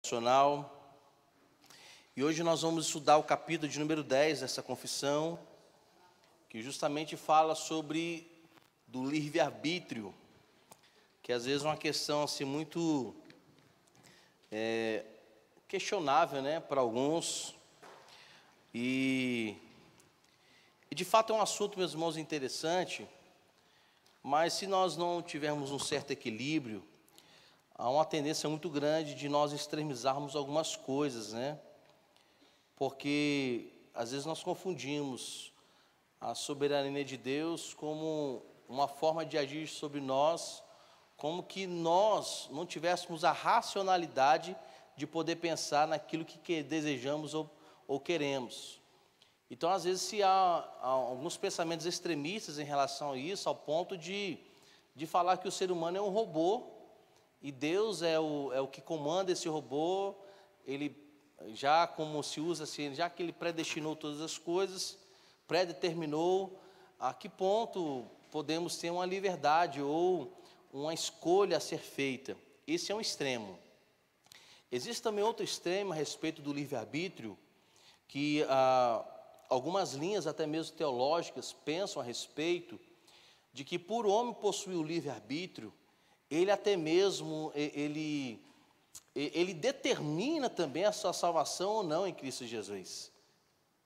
Nacional. E hoje nós vamos estudar o capítulo de número 10 dessa confissão, que justamente fala sobre do livre-arbítrio, que às vezes é uma questão assim muito questionável, né, para alguns. E de fato é um assunto, meus irmãos, interessante, mas se nós não tivermos um certo equilíbrio, há uma tendência muito grande de nós extremizarmos algumas coisas, né? Porque às vezes nós confundimos a soberania de Deus como uma forma de agir sobre nós, como que nós não tivéssemos a racionalidade de poder pensar naquilo que desejamos ou queremos. Então, às vezes, se há alguns pensamentos extremistas em relação a isso, ao ponto de falar que o ser humano é um robô, e Deus é o que comanda esse robô, ele já, como se usa assim, já que ele predestinou todas as coisas, predeterminou, a que ponto podemos ter uma liberdade ou uma escolha a ser feita. Esse é um extremo. Existe também outro extremo a respeito do livre-arbítrio, que algumas linhas, até mesmo teológicas, pensam a respeito de que por o homem possuir o livre-arbítrio, ele até mesmo, ele determina também a sua salvação ou não em Cristo Jesus.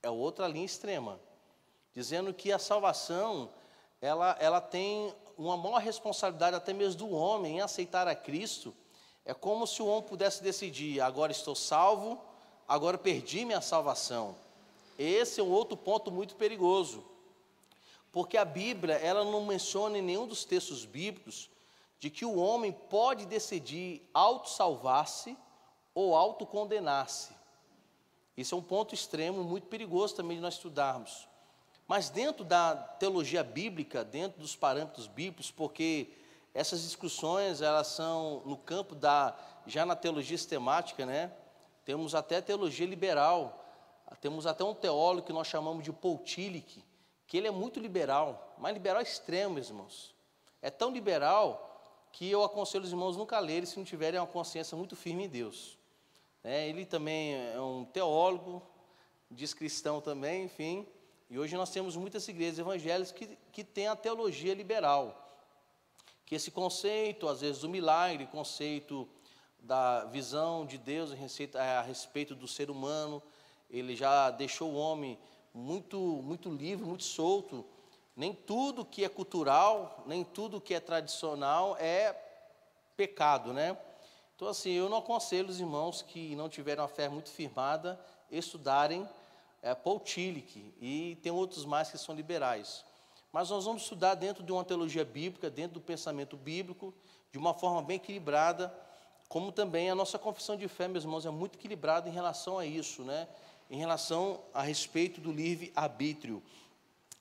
É outra linha extrema, dizendo que a salvação, ela tem uma maior responsabilidade até mesmo do homem em aceitar a Cristo. É como se o homem pudesse decidir, agora estou salvo, agora perdi minha salvação. Esse é um outro ponto muito perigoso, porque a Bíblia, ela não menciona em nenhum dos textos bíblicos de que o homem pode decidir auto-salvar-se ou auto-condenar-se. Isso é um ponto extremo, muito perigoso também de nós estudarmos. Mas dentro da teologia bíblica, dentro dos parâmetros bíblicos, porque essas discussões, elas são no campo já na teologia sistemática, né? Temos até teologia liberal, temos até um teólogo que nós chamamos de Paul Tillich, que ele é muito liberal, mas liberal extremo, meus irmãos. É tão liberal que eu aconselho os irmãos nunca lerem se não tiverem uma consciência muito firme em Deus. Ele também é um teólogo, diz cristão também, enfim. E hoje nós temos muitas igrejas evangélicas que têm a teologia liberal. Que esse conceito, às vezes, do milagre, conceito da visão de Deus a respeito do ser humano, ele já deixou o homem muito livre, muito solto. Nem tudo que é cultural, nem tudo que é tradicional é pecado, né? Então, assim, eu não aconselho os irmãos que não tiveram a fé muito firmada estudarem Paul Tillich, e tem outros mais que são liberais. Mas nós vamos estudar dentro de uma teologia bíblica, dentro do pensamento bíblico, de uma forma bem equilibrada, como também a nossa confissão de fé, meus irmãos, é muito equilibrada em relação a isso, né? Em relação a respeito do livre-arbítrio.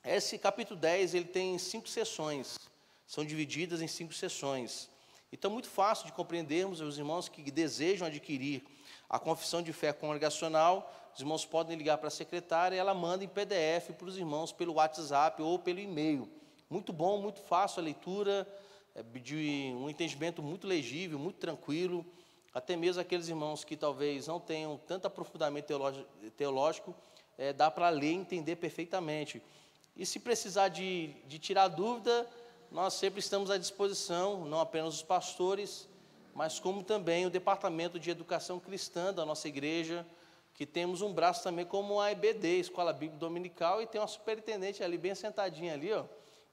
Esse capítulo 10, ele tem 5 sessões, são divididas em 5 sessões. Então, muito fácil de compreendermos, os irmãos que desejam adquirir a confissão de fé congregacional, os irmãos podem ligar para a secretária e ela manda em PDF para os irmãos pelo WhatsApp ou pelo e-mail. Muito bom, muito fácil a leitura, de um entendimento muito legível, muito tranquilo. Até mesmo aqueles irmãos que talvez não tenham tanto aprofundamento teológico, dá para ler e entender perfeitamente. E se precisar de tirar dúvida, nós sempre estamos à disposição, não apenas os pastores, mas como também o Departamento de Educação Cristã da nossa igreja, que temos um braço também como a EBD, Escola Bíblica Dominical, e tem uma superintendente ali, bem sentadinha ali, ó,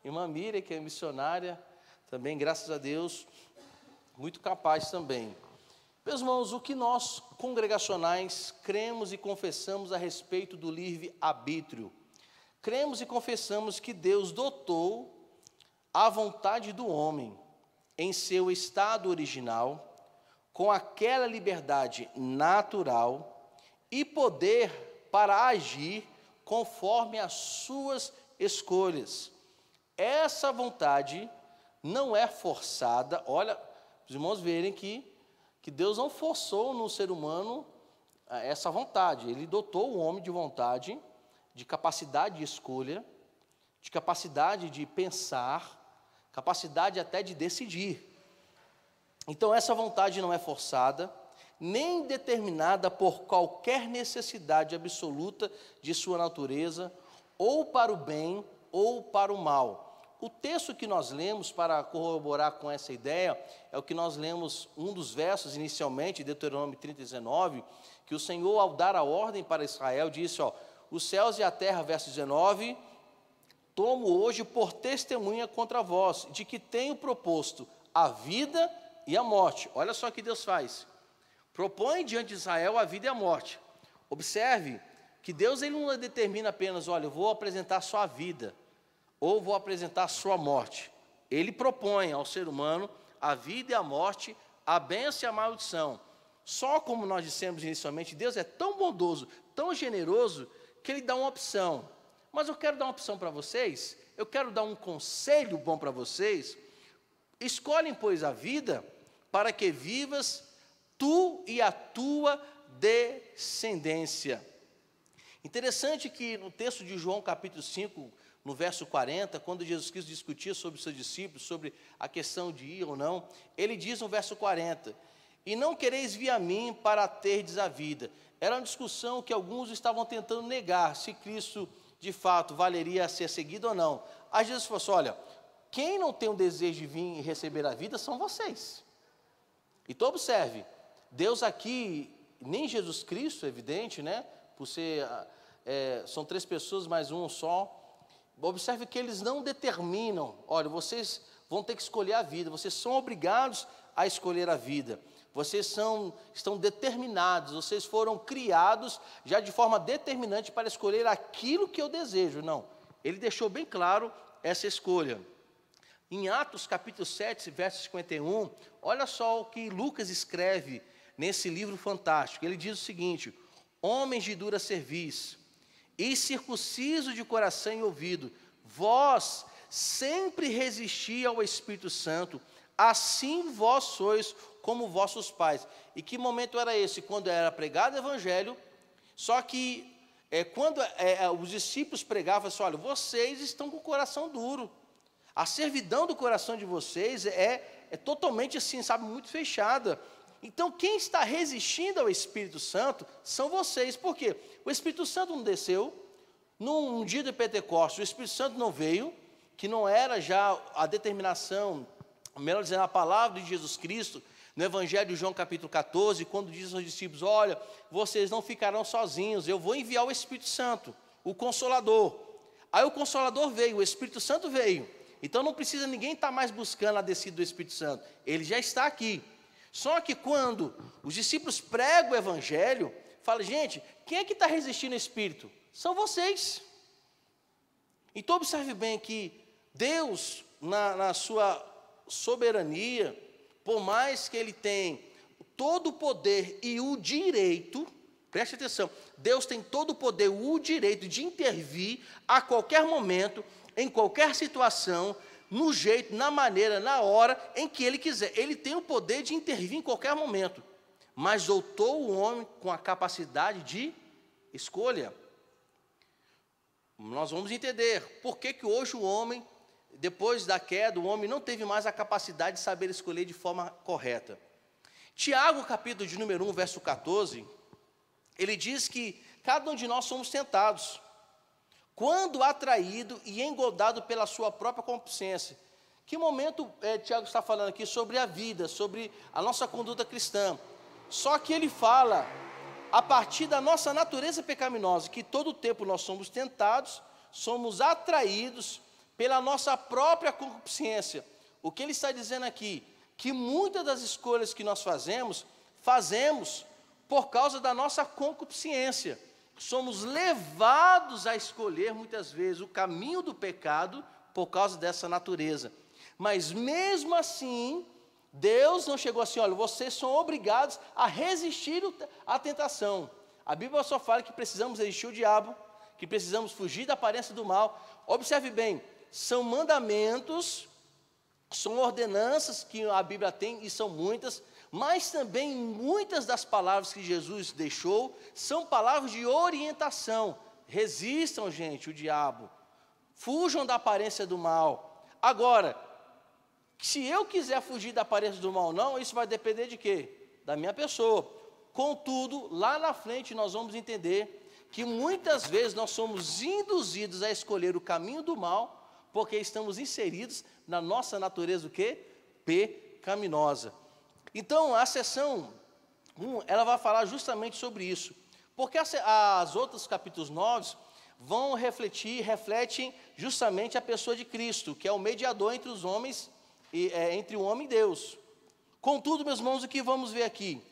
irmã Miriam, que é missionária, também, graças a Deus, muito capaz também. Meus irmãos, o que nós, congregacionais, cremos e confessamos a respeito do livre-arbítrio? Cremos e confessamos que Deus dotou a vontade do homem em seu estado original, com aquela liberdade natural e poder para agir conforme as suas escolhas. Essa vontade não é forçada. Olha, os irmãos verem que Deus não forçou no ser humano essa vontade. Ele dotou o homem de vontade, de capacidade de escolha, de capacidade de pensar, capacidade até de decidir. Então, essa vontade não é forçada, nem determinada por qualquer necessidade absoluta de sua natureza, ou para o bem ou para o mal. O texto que nós lemos para corroborar com essa ideia é o que nós lemos, um dos versos inicialmente, Deuteronômio 30:19, que o Senhor, ao dar a ordem para Israel, disse, os céus e a terra, verso 19, tomo hoje por testemunha contra vós, de que tenho proposto a vida e a morte. Olha só o que Deus faz. Propõe diante de Israel a vida e a morte. Observe que Deus ele não determina apenas, olha, eu vou apresentar a sua vida, ou vou apresentar a sua morte. Ele propõe ao ser humano a vida e a morte, a bênção e a maldição. Só como nós dissemos inicialmente, Deus é tão bondoso, tão generoso, que Ele dá uma opção. Mas eu quero dar uma opção para vocês, eu quero dar um conselho bom para vocês. Escolhem, pois, a vida, para que vivas tu e a tua descendência. Interessante que no texto de João capítulo 5, no verso 40, quando Jesus Cristo discutia sobre os seus discípulos, sobre a questão de ir ou não, ele diz no verso 40, e não quereis vir a mim para terdes a vida. Era uma discussão que alguns estavam tentando negar, se Cristo de fato valeria a ser seguido ou não. Aí Jesus falou assim, olha, quem não tem o desejo de vir e receber a vida são vocês. Então observe, Deus aqui, nem Jesus Cristo, é evidente, né? Por ser, são 3 pessoas mais um só. Observe que eles não determinam, olha, vocês vão ter que escolher a vida, vocês são obrigados a escolher a vida. Vocês estão determinados, vocês foram criados já de forma determinante para escolher aquilo que eu desejo. Não, ele deixou bem claro essa escolha. Em Atos capítulo 7, verso 51, olha só o que Lucas escreve nesse livro fantástico. Ele diz o seguinte, homens de dura cerviz, e circunciso de coração e ouvido, vós sempre resisti ao Espírito Santo, assim vós sois como vossos pais. E que momento era esse? Quando era pregado o Evangelho, só que quando os discípulos pregavam assim, olha, vocês estão com o coração duro, a servidão do coração de vocês é totalmente assim, sabe, muito fechada. Então quem está resistindo ao Espírito Santo são vocês. Por quê? O Espírito Santo não desceu, num dia de Pentecostes o Espírito Santo não veio, que não era já a determinação, melhor dizendo, a palavra de Jesus Cristo, no Evangelho de João capítulo 14, quando diz aos discípulos, olha, vocês não ficarão sozinhos, eu vou enviar o Espírito Santo, o Consolador. Aí o Consolador veio, o Espírito Santo veio, então não precisa ninguém estar mais buscando a descida do Espírito Santo, ele já está aqui. Só que quando os discípulos pregam o Evangelho, fala, gente, quem é que está resistindo ao Espírito? São vocês. Então observe bem que Deus, na sua soberania, por mais que Ele tenha todo o poder e o direito, preste atenção, Deus tem todo o poder e o direito de intervir a qualquer momento, em qualquer situação, no jeito, na maneira, na hora em que Ele quiser. Ele tem o poder de intervir em qualquer momento, mas dotou o homem com a capacidade de escolha. Nós vamos entender por que hoje o homem, depois da queda, o homem não teve mais a capacidade de saber escolher de forma correta. Tiago, capítulo de número 1, verso 14, ele diz que cada um de nós somos tentados, quando atraído e engodado pela sua própria consciência. Que momento Tiago está falando aqui sobre a vida, sobre a nossa conduta cristã. Só que ele fala a partir da nossa natureza pecaminosa, que todo o tempo nós somos tentados, somos atraídos pela nossa própria concupiscência. O que ele está dizendo aqui? Que muitas das escolhas que nós fazemos por causa da nossa concupiscência. Somos levados a escolher muitas vezes o caminho do pecado por causa dessa natureza. Mas mesmo assim, Deus não chegou assim, olha, vocês são obrigados a resistir à tentação. A Bíblia só fala que precisamos resistir o diabo, que precisamos fugir da aparência do mal. Observe bem, são mandamentos, são ordenanças que a Bíblia tem, e são muitas, mas também muitas das palavras que Jesus deixou são palavras de orientação. Resistam, gente, o diabo. Fujam da aparência do mal. Agora, se eu quiser fugir da aparência do mal ou não, isso vai depender de quê? Da minha pessoa. Contudo, lá na frente nós vamos entender que muitas vezes nós somos induzidos a escolher o caminho do mal, porque estamos inseridos na nossa natureza o quê? Pecaminosa. Então, a seção 1, ela vai falar justamente sobre isso. Porque as outras capítulos 9 refletem justamente a pessoa de Cristo, que é o mediador entre os homens, entre o homem e Deus. Contudo, meus irmãos, o que vamos ver aqui?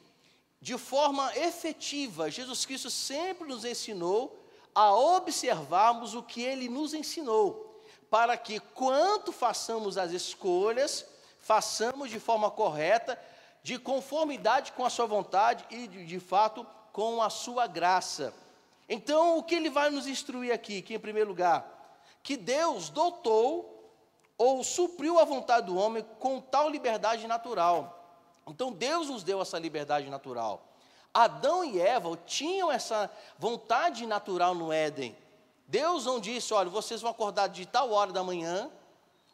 De forma efetiva, Jesus Cristo sempre nos ensinou a observarmos o que Ele nos ensinou, para que, quando façamos as escolhas, façamos de forma correta, de conformidade com a sua vontade e, de fato, com a sua graça. Então, o que Ele vai nos instruir aqui? Que, em primeiro lugar, que Deus dotou ou supriu a vontade do homem com tal liberdade natural. Então, Deus nos deu essa liberdade natural. Adão e Eva tinham essa vontade natural no Éden. Deus não disse, olha, vocês vão acordar de tal hora da manhã,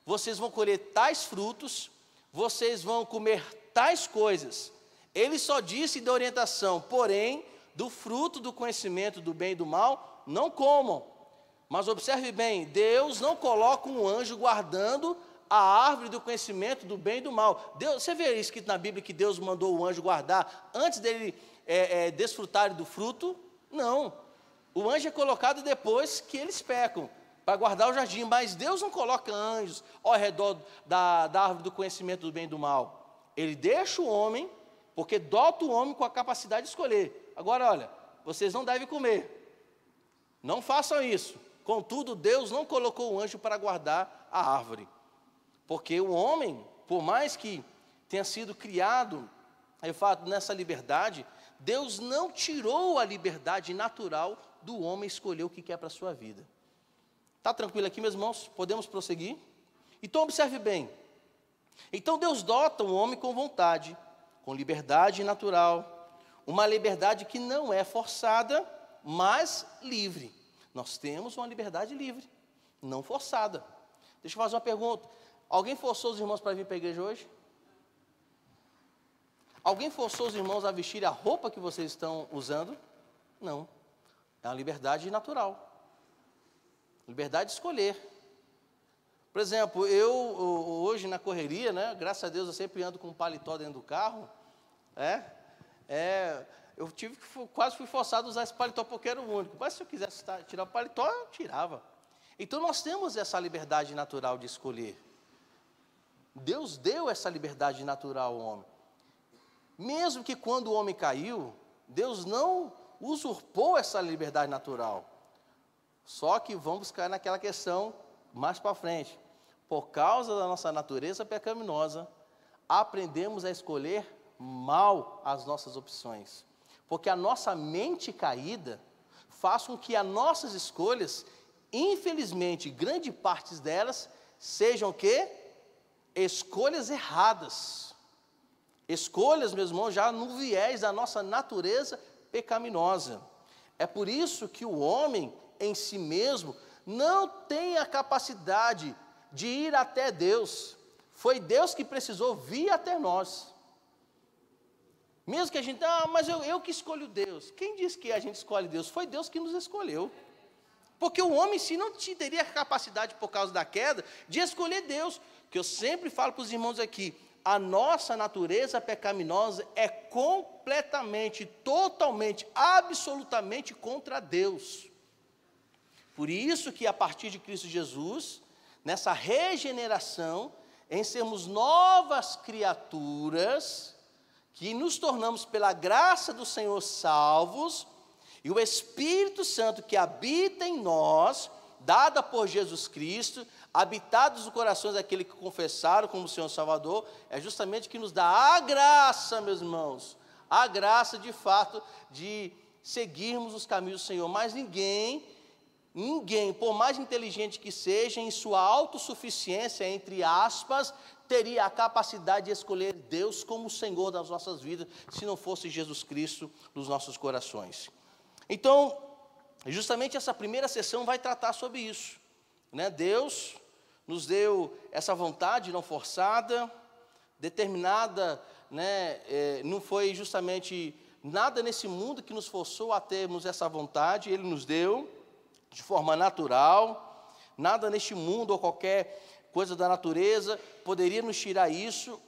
vocês vão colher tais frutos, vocês vão comer tais coisas. Ele só disse de orientação, porém, do fruto do conhecimento do bem e do mal, não comam. Mas observe bem, Deus não coloca um anjo guardando a árvore do conhecimento do bem e do mal. Você vê escrito na Bíblia que Deus mandou o anjo guardar antes dele desfrutar do fruto? Não. O anjo é colocado depois que eles pecam, para guardar o jardim. Mas Deus não coloca anjos ao redor da árvore do conhecimento do bem e do mal. Ele deixa o homem, porque dota o homem com a capacidade de escolher. Agora, olha, vocês não devem comer. Não façam isso. Contudo, Deus não colocou o anjo para guardar a árvore. Porque o homem, por mais que tenha sido criado, eu falo nessa liberdade, Deus não tirou a liberdade natural do homem escolher o que quer para a sua vida. Está tranquilo aqui, meus irmãos? Podemos prosseguir? Então, observe bem. Então, Deus dota o homem com vontade, com liberdade natural, uma liberdade que não é forçada, mas livre. Nós temos uma liberdade livre, não forçada. Deixa eu fazer uma pergunta. Alguém forçou os irmãos para vir para a igreja hoje? Alguém forçou os irmãos a vestir a roupa que vocês estão usando? Não. É uma liberdade natural. Liberdade de escolher. Por exemplo, eu hoje na correria, né, graças a Deus eu sempre ando com um paletó dentro do carro. Eu quase fui forçado a usar esse paletó porque era o único. Mas se eu quisesse tirar o paletó, eu tirava. Então nós temos essa liberdade natural de escolher. Deus deu essa liberdade natural ao homem. Mesmo que quando o homem caiu, Deus não usurpou essa liberdade natural. Só que vamos cair naquela questão mais para frente. Por causa da nossa natureza pecaminosa, aprendemos a escolher mal as nossas opções. Porque a nossa mente caída faz com que as nossas escolhas, infelizmente, grande parte delas, sejam o quê? Escolhas erradas. Escolhas, meus irmãos, já no viés da nossa natureza pecaminosa. É por isso que o homem em si mesmo não tem a capacidade de ir até Deus. Foi Deus que precisou vir até nós. Mesmo que a gente, mas eu que escolho Deus. Quem disse que a gente escolhe Deus? Foi Deus que nos escolheu. Porque o homem em si não teria a capacidade, por causa da queda, de escolher Deus. Que eu sempre falo para os irmãos aqui, a nossa natureza pecaminosa é completamente, totalmente, absolutamente contra Deus. Por isso que a partir de Cristo Jesus, nessa regeneração, em sermos novas criaturas, que nos tornamos pela graça do Senhor salvos, e o Espírito Santo que habita em nós, dada por Jesus Cristo, habitados os corações daquele que confessaram como Senhor Salvador, é justamente que nos dá a graça, meus irmãos, a graça de fato de seguirmos os caminhos do Senhor. Mas ninguém, por mais inteligente que seja, em sua autossuficiência, entre aspas, teria a capacidade de escolher Deus como o Senhor das nossas vidas, se não fosse Jesus Cristo nos nossos corações. Então, justamente essa primeira sessão vai tratar sobre isso, né? Deus nos deu essa vontade não forçada, determinada, né? Não foi justamente nada nesse mundo que nos forçou a termos essa vontade, Ele nos deu de forma natural. Nada neste mundo ou qualquer coisa da natureza poderia nos tirar isso,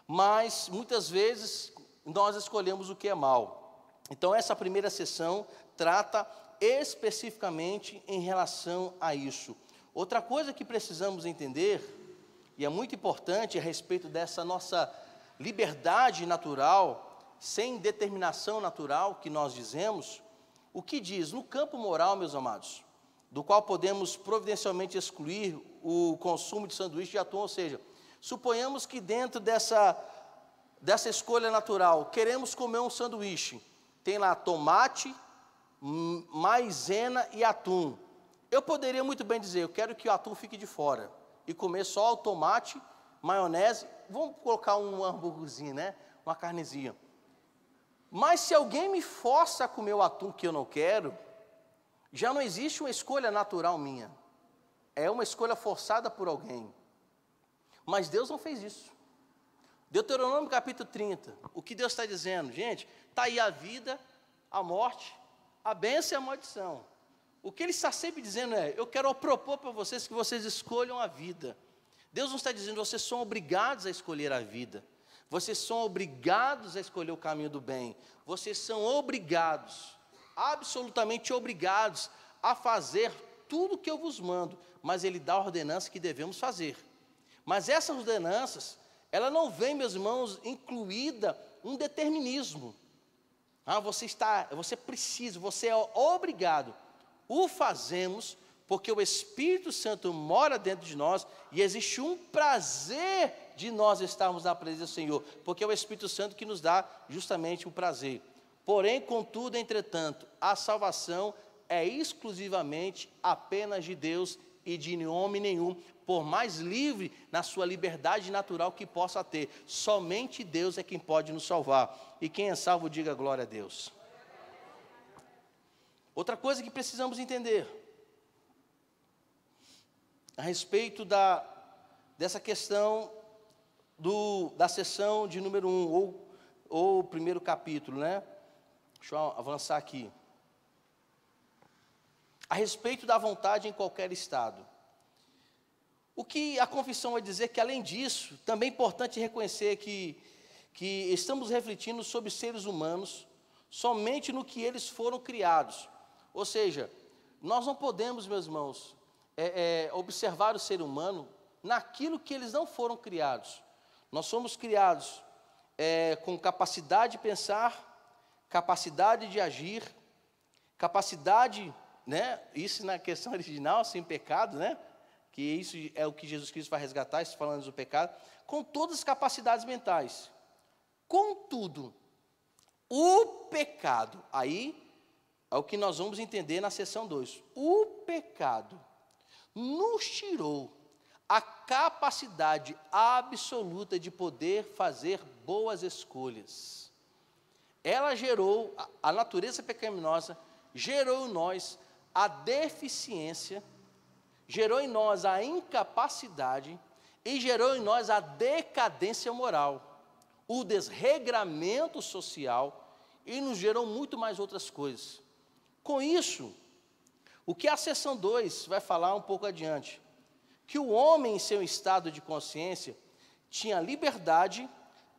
mas muitas vezes nós escolhemos o que é mal. Então essa primeira sessão trata especificamente em relação a isso. Outra coisa que precisamos entender, e é muito importante a respeito dessa nossa liberdade natural, sem determinação natural, que nós dizemos, o que diz no campo moral, meus amados, do qual podemos providencialmente excluir o consumo de sanduíche de atum, ou seja, suponhamos que dentro dessa escolha natural, queremos comer um sanduíche, tem lá tomate, maisena e atum. Eu poderia muito bem dizer, eu quero que o atum fique de fora, e comer só o tomate, maionese, vamos colocar um hambúrguerzinho, né? Uma carnezinha. Mas se alguém me força a comer o atum que eu não quero, já não existe uma escolha natural minha. É uma escolha forçada por alguém. Mas Deus não fez isso. Deuteronômio capítulo 30, o que Deus está dizendo? Gente, está aí a vida, a morte, a bênção e a maldição. O que Ele está sempre dizendo é, eu quero propor para vocês que vocês escolham a vida. Deus não está dizendo, vocês são obrigados a escolher a vida. Vocês são obrigados a escolher o caminho do bem. Vocês são obrigados, absolutamente obrigados, a fazer tudo o que eu vos mando. Mas Ele dá a ordenança que devemos fazer. Mas essas ordenanças, ela não vem, meus irmãos, incluída um determinismo. Você precisa, você é obrigado. O fazemos porque o Espírito Santo mora dentro de nós e existe um prazer de nós estarmos na presença do Senhor, porque é o Espírito Santo que nos dá justamente o prazer. Porém, contudo, entretanto, a salvação é exclusivamente apenas de Deus e de homem nenhum, por mais livre na sua liberdade natural que possa ter. Somente Deus é quem pode nos salvar. E quem é salvo, diga glória a Deus. Outra coisa que precisamos entender a respeito dessa questão da sessão de número 1, ou o primeiro capítulo, né? Deixa eu avançar aqui. A respeito da vontade em qualquer estado. O que a confissão vai dizer que, além disso, também é importante reconhecer que estamos refletindo sobre seres humanos somente no que eles foram criados. Ou seja, nós não podemos, meus irmãos, observar o ser humano naquilo que eles não foram criados. Nós somos criados com capacidade de pensar, capacidade de agir, capacidade, né? Isso na questão original, sem pecado, né? Que isso é o que Jesus Cristo vai resgatar, falando do pecado, com todas as capacidades mentais. Contudo, o pecado, aí é o que nós vamos entender na seção 2. O pecado nos tirou a capacidade absoluta de poder fazer boas escolhas. Ela gerou, a natureza pecaminosa gerou em nós a deficiência, gerou em nós a incapacidade e gerou em nós a decadência moral, o desregramento social e nos gerou muito mais outras coisas. Com isso, o que a seção 2 vai falar um pouco adiante, que o homem em seu estado de consciência tinha liberdade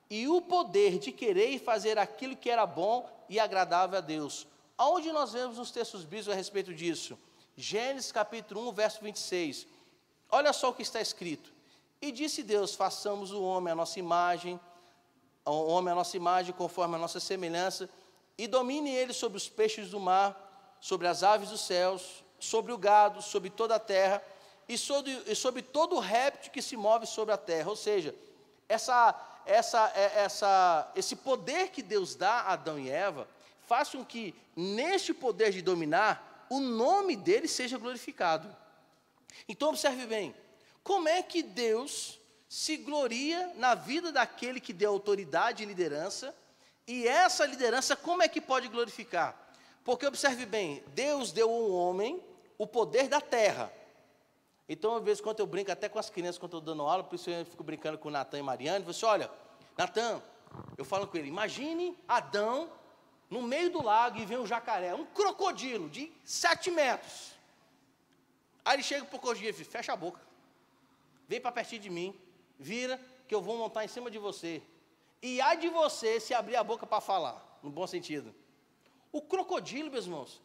e o poder de querer e fazer aquilo que era bom e agradável a Deus. Aonde nós vemos nos textos bíblicos a respeito disso? Gênesis capítulo 1, verso 26. Olha só o que está escrito. E disse Deus, façamos o homem à nossa imagem, conforme a nossa semelhança, e domine ele sobre os peixes do mar, sobre as aves dos céus, sobre o gado, sobre toda a terra, e sobre todo o réptil que se move sobre a terra. Ou seja, esse poder que Deus dá a Adão e Eva, faz com que, neste poder de dominar, o nome dele seja glorificado. Então, observe bem, como é que Deus se gloria na vida daquele que deu autoridade e liderança, e essa liderança, como é que pode glorificar? Porque, observe bem, Deus deu ao homem o poder da terra. Então, às vezes, quando eu brinco até com as crianças, quando eu estou dando aula, por isso eu fico brincando com o Natan e Mariane, eu falo assim, olha, Natan, eu falo com ele, imagine Adão no meio do lago e vem um jacaré, um crocodilo de 7 metros. Aí ele chega para o crocodilo e diz: fecha a boca, vem para pertinho de mim, vira que eu vou montar em cima de você. E há de você se abrir a boca para falar, no bom sentido. O crocodilo, meus irmãos,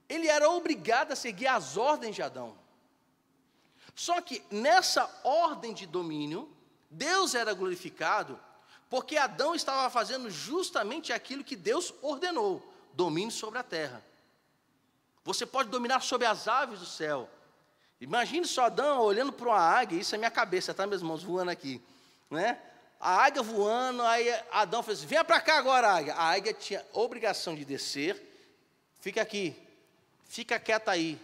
ele era obrigado a seguir as ordens de Adão. Só que nessa ordem de domínio, Deus era glorificado, porque Adão estava fazendo justamente aquilo que Deus ordenou: domínio sobre a terra. Você pode dominar sobre as aves do céu. Imagine só Adão olhando para uma águia, isso é minha cabeça, tá, meus irmãos, voando aqui, né? A águia voando, aí Adão fez assim: venha para cá agora, águia. A águia tinha obrigação de descer, fica aqui, fica quieta aí.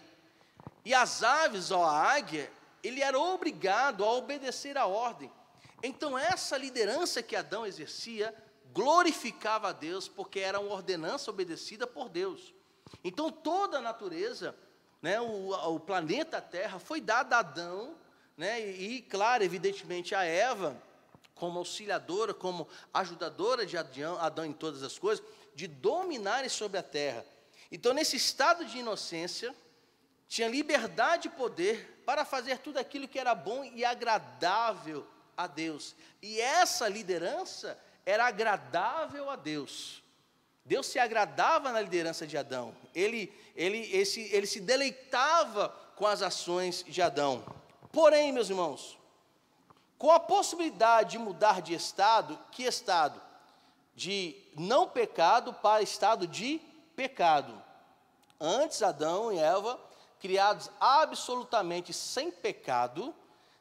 E as aves, ó, a águia, ele era obrigado a obedecer a ordem. Então essa liderança que Adão exercia glorificava a Deus, porque era uma ordenança obedecida por Deus. Então toda a natureza, né, o planeta Terra foi dado a Adão, né, e claro, evidentemente a Eva, como auxiliadora, como ajudadora de Adão em todas as coisas, de dominarem sobre a terra. Então nesse estado de inocência, tinha liberdade e poder para fazer tudo aquilo que era bom e agradável a Deus. E essa liderança era agradável a Deus. Deus se agradava na liderança de Adão. Ele se deleitava com as ações de Adão. Porém, meus irmãos, com a possibilidade de mudar de estado, que estado? De não pecado para estado de pecado. Antes, Adão e Eva, criados absolutamente sem pecado,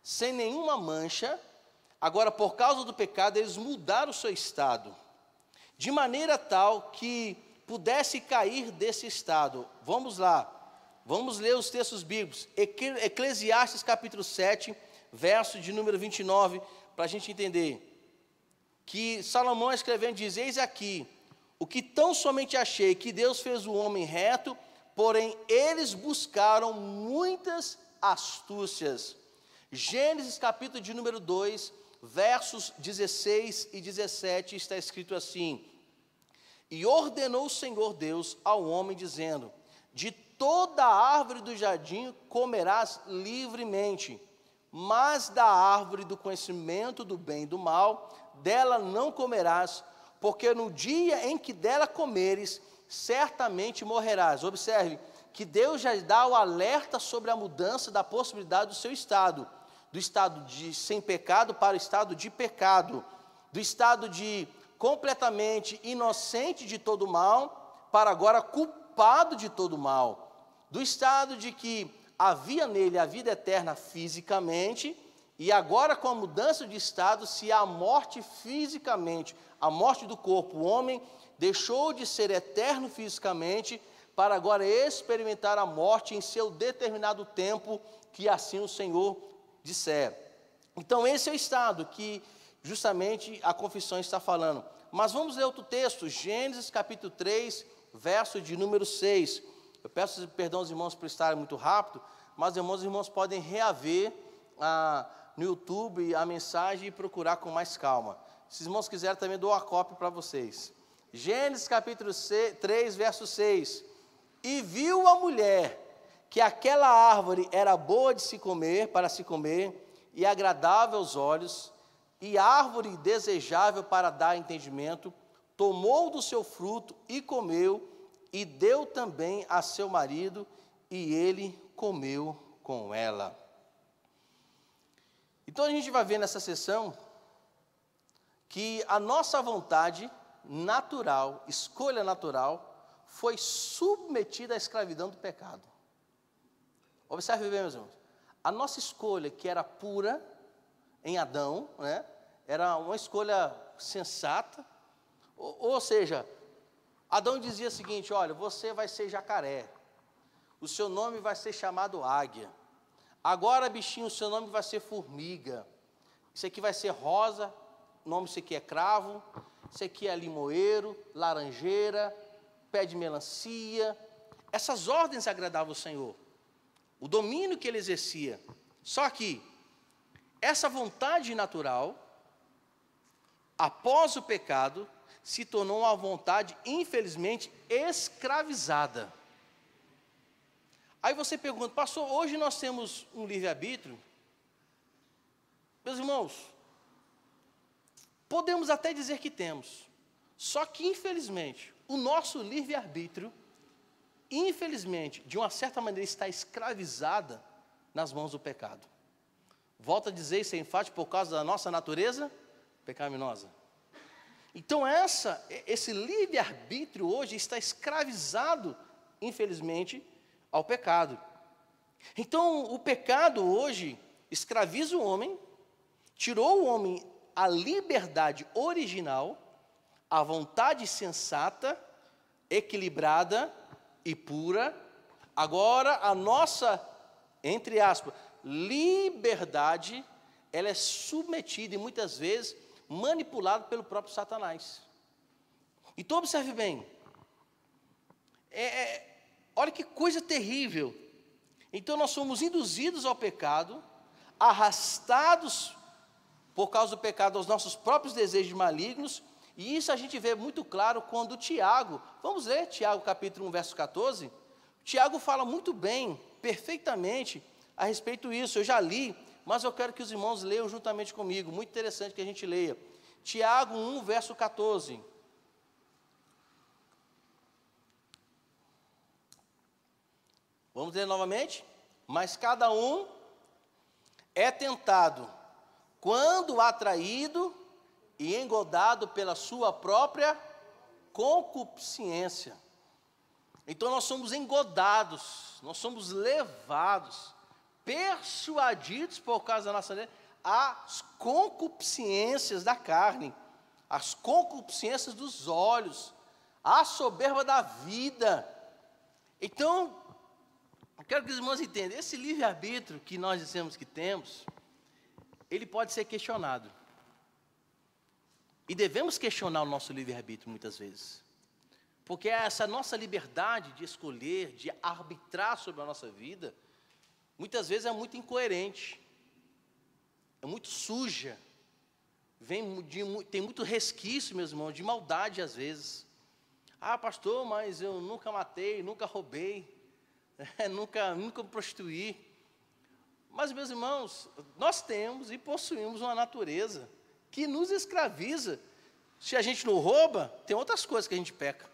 sem nenhuma mancha, agora por causa do pecado eles mudaram o seu estado, de maneira tal que pudesse cair desse estado. Vamos lá, vamos ler os textos bíblicos. Eclesiastes capítulo 7, verso de número 29, para a gente entender, que Salomão escrevendo diz: eis aqui, o que tão somente achei, que Deus fez o homem reto, porém eles buscaram muitas astúcias. Gênesis capítulo de número 2, versos 16 e 17, está escrito assim: e ordenou o Senhor Deus ao homem, dizendo: de toda a árvore do jardim comerás livremente, mas da árvore do conhecimento do bem e do mal, dela não comerás, porque no dia em que dela comeres, certamente morrerás. Observe que Deus já dá o alerta sobre a mudança da possibilidade do seu estado, do estado de sem pecado para o estado de pecado, do estado de completamente inocente de todo mal, para agora culpado de todo mal, do estado de que havia nele a vida eterna fisicamente, e agora com a mudança de estado, se há morte fisicamente, a morte do corpo, o homem deixou de ser eterno fisicamente, para agora experimentar a morte em seu determinado tempo, que assim o Senhor disser. Então esse é o estado que justamente a confissão está falando. Mas vamos ler outro texto, Gênesis capítulo 3, verso de número 6. Eu peço perdão aos irmãos por estarem muito rápido, mas os irmãos podem reaver no YouTube a mensagem e procurar com mais calma. Se os irmãos quiserem, também dou a cópia para vocês. Gênesis capítulo 3, verso 6. E viu a mulher que aquela árvore era boa de se comer, para se comer, e agradável aos olhos, e árvore desejável para dar entendimento, tomou do seu fruto e comeu, e deu também a seu marido, e ele comeu com ela. Então a gente vai ver nessa sessão que a nossa vontade natural, escolha natural, foi submetida à escravidão do pecado. Observe bem, meus irmãos, a nossa escolha, que era pura em Adão, né, era uma escolha sensata, ou seja, Adão dizia o seguinte: olha, você vai ser jacaré, o seu nome vai ser chamado águia, agora, bichinho, o seu nome vai ser formiga, isso aqui vai ser rosa, o nome isso aqui é cravo, isso aqui é limoeiro, laranjeira, pé de melancia. Essas ordens agradavam o Senhor, o domínio que ele exercia. Só que essa vontade natural, após o pecado, se tornou uma vontade, infelizmente, escravizada. Aí você pergunta, pastor, hoje nós temos um livre-arbítrio? Meus irmãos, podemos até dizer que temos, só que, infelizmente, o nosso livre-arbítrio, infelizmente, de uma certa maneira, está escravizada nas mãos do pecado. Volto a dizer isso é enfático por causa da nossa natureza pecaminosa. Então, esse livre-arbítrio hoje está escravizado, infelizmente, ao pecado. Então, o pecado hoje escraviza o homem, tirou o homem a liberdade original, a vontade sensata, equilibrada e pura. Agora, a nossa, entre aspas, liberdade, ela é submetida e muitas vezes manipulada pelo próprio Satanás. Então, observe bem, olha que coisa terrível. Então, nós somos induzidos ao pecado, arrastados por causa do pecado aos nossos próprios desejos malignos, e isso a gente vê muito claro quando Tiago, vamos ler Tiago capítulo 1, verso 14, Tiago fala muito bem, perfeitamente, a respeito disso. Eu já li, mas eu quero que os irmãos leiam juntamente comigo, muito interessante que a gente leia. Tiago 1, verso 14. Vamos ler novamente? Mas cada um é tentado quando atraído e engodado pela sua própria concupiscência. Então nós somos engodados, nós somos levados, persuadidos por causa da nossa lei, às concupiscências da carne, às concupiscências dos olhos, à soberba da vida. Então, eu quero que os irmãos entendam, esse livre-arbítrio que nós dizemos que temos, ele pode ser questionado. E devemos questionar o nosso livre-arbítrio muitas vezes. Porque essa nossa liberdade de escolher, de arbitrar sobre a nossa vida, muitas vezes é muito incoerente, é muito suja, tem muito resquício, meus irmãos, de maldade às vezes. Ah, pastor, mas eu nunca matei, nunca roubei, nunca me prostituí. Mas, meus irmãos, nós temos e possuímos uma natureza que nos escraviza. Se a gente não rouba, tem outras coisas que a gente peca.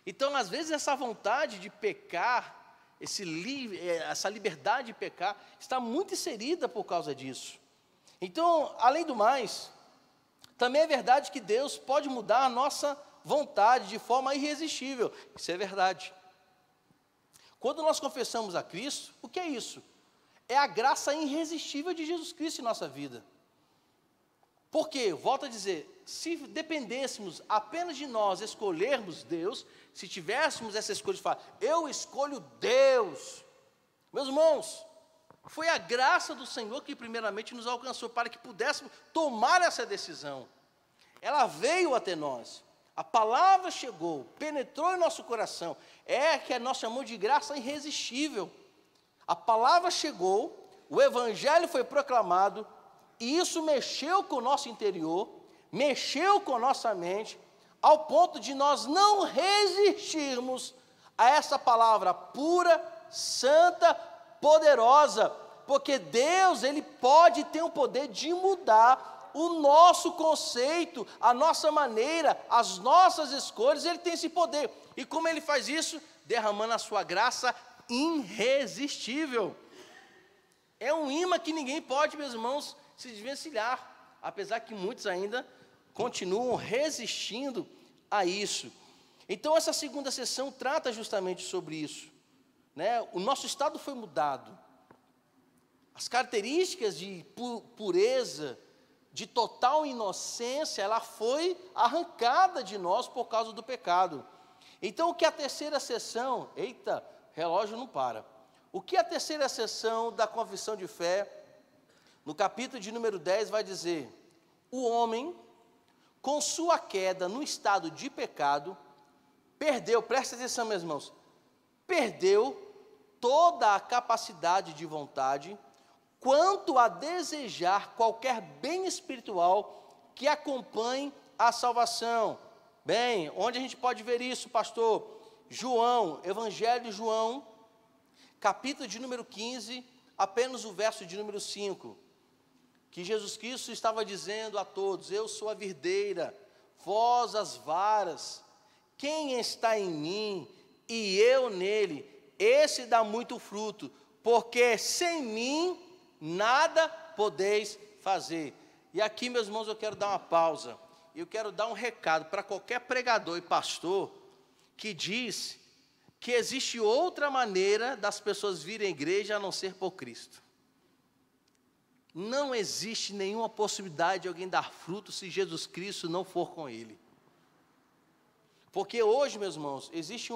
Então, às vezes, essa vontade de pecar, essa liberdade de pecar, está muito inserida por causa disso. Então, além do mais, também é verdade que Deus pode mudar a nossa vontade de forma irresistível. Isso é verdade. Quando nós confessamos a Cristo, o que é isso? É a graça irresistível de Jesus Cristo em nossa vida. Porque, volto a dizer, se dependêssemos apenas de nós escolhermos Deus, se tivéssemos essa escolha de falar, eu escolho Deus, meus irmãos, foi a graça do Senhor que primeiramente nos alcançou para que pudéssemos tomar essa decisão. Ela veio até nós, a palavra chegou, penetrou em nosso coração, que nós chamamos de graça irresistível. A palavra chegou, o evangelho foi proclamado, e isso mexeu com o nosso interior, mexeu com a nossa mente, ao ponto de nós não resistirmos a essa palavra pura, santa, poderosa, porque Deus, Ele pode ter o poder de mudar o nosso conceito, a nossa maneira, as nossas escolhas. Ele tem esse poder, e como Ele faz isso? Derramando a sua graça irresistível. É um imã que ninguém pode, meus irmãos, se desvencilhar, apesar que muitos ainda continuam resistindo a isso. Então, essa segunda sessão trata justamente sobre isso, né? O nosso estado foi mudado, as características de pureza, de total inocência, ela foi arrancada de nós por causa do pecado. Então, o que a terceira sessão, eita, relógio não para, o que a terceira sessão da confissão de fé, no capítulo de número 10, vai dizer: o homem, com sua queda no estado de pecado, perdeu, presta atenção, meus irmãos, perdeu toda a capacidade de vontade, quanto a desejar qualquer bem espiritual que acompanhe a salvação. Bem, onde a gente pode ver isso, pastor? João, Evangelho de João, capítulo de número 15, apenas o verso de número 5, que Jesus Cristo estava dizendo a todos: eu sou a videira, vós as varas, quem está em mim e eu nele, esse dá muito fruto, porque sem mim nada podeis fazer. E aqui, meus irmãos, eu quero dar uma pausa, eu quero dar um recado para qualquer pregador e pastor que diz que existe outra maneira das pessoas virem à igreja a não ser por Cristo. Não existe nenhuma possibilidade de alguém dar fruto se Jesus Cristo não for com ele. Porque hoje, meus irmãos, existe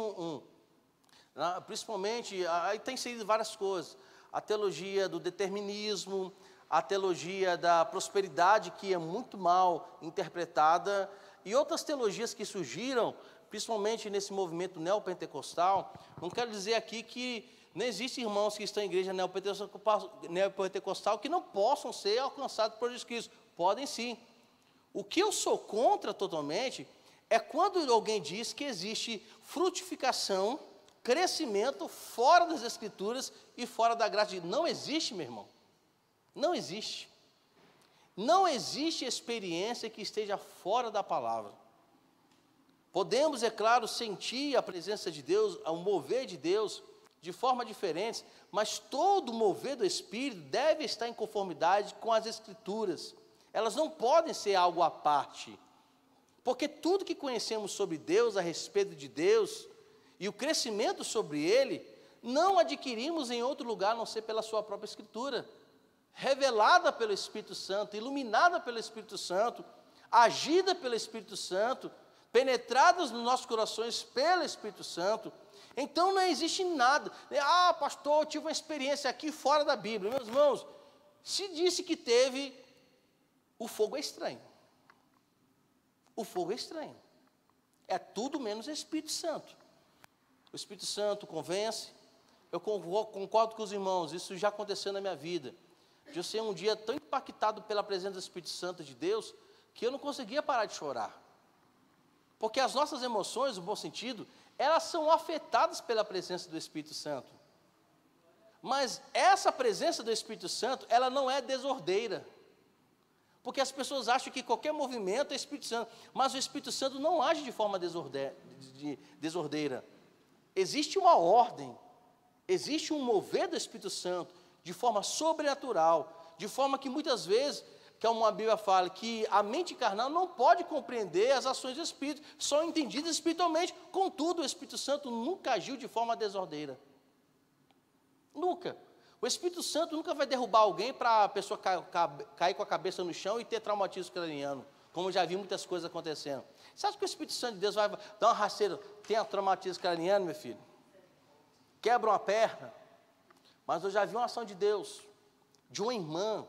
principalmente, aí tem saído várias coisas, a teologia do determinismo, a teologia da prosperidade, que é muito mal interpretada, e outras teologias que surgiram, principalmente nesse movimento neopentecostal. Não quero dizer aqui que não existem irmãos que estão em igreja neopentecostal que não possam ser alcançados por Jesus Cristo. Podem sim. O que eu sou contra totalmente é quando alguém diz que existe frutificação, crescimento fora das Escrituras e fora da graça de Deus. Não existe, meu irmão. Não existe. Não existe experiência que esteja fora da palavra. Podemos, é claro, sentir a presença de Deus, o mover de Deus, de forma diferente, mas todo o mover do Espírito deve estar em conformidade com as Escrituras. Elas não podem ser algo à parte, porque tudo que conhecemos sobre Deus, a respeito de Deus, e o crescimento sobre Ele, não adquirimos em outro lugar, a não ser pela sua própria Escritura, revelada pelo Espírito Santo, iluminada pelo Espírito Santo, agida pelo Espírito Santo, penetradas nos nossos corações pelo Espírito Santo. Então não existe nada. Ah, pastor, eu tive uma experiência aqui fora da Bíblia. Meus irmãos, se disse que teve, o fogo é estranho. O fogo é estranho. É tudo menos o Espírito Santo. O Espírito Santo convence. Eu concordo com os irmãos, isso já aconteceu na minha vida. De eu ser um dia tão impactado pela presença do Espírito Santo de Deus, que eu não conseguia parar de chorar. Porque as nossas emoções, no bom sentido, elas são afetadas pela presença do Espírito Santo. Mas essa presença do Espírito Santo, ela não é desordeira. Porque as pessoas acham que qualquer movimento é Espírito Santo, mas o Espírito Santo não age de forma desordeira. Existe uma ordem, existe um mover do Espírito Santo, de forma sobrenatural, de forma que muitas vezes, como a Bíblia fala, que a mente carnal não pode compreender as ações do Espírito, são entendidas espiritualmente. Contudo, o Espírito Santo nunca agiu de forma desordeira. Nunca. O Espírito Santo nunca vai derrubar alguém para a pessoa cair com a cabeça no chão e ter traumatismo craniano, como já vi muitas coisas acontecendo. Você acha que o Espírito Santo de Deus vai dar uma rasteira, tem um traumatismo craniano, meu filho? Quebra uma perna. Mas eu já vi uma ação de Deus, de uma irmã.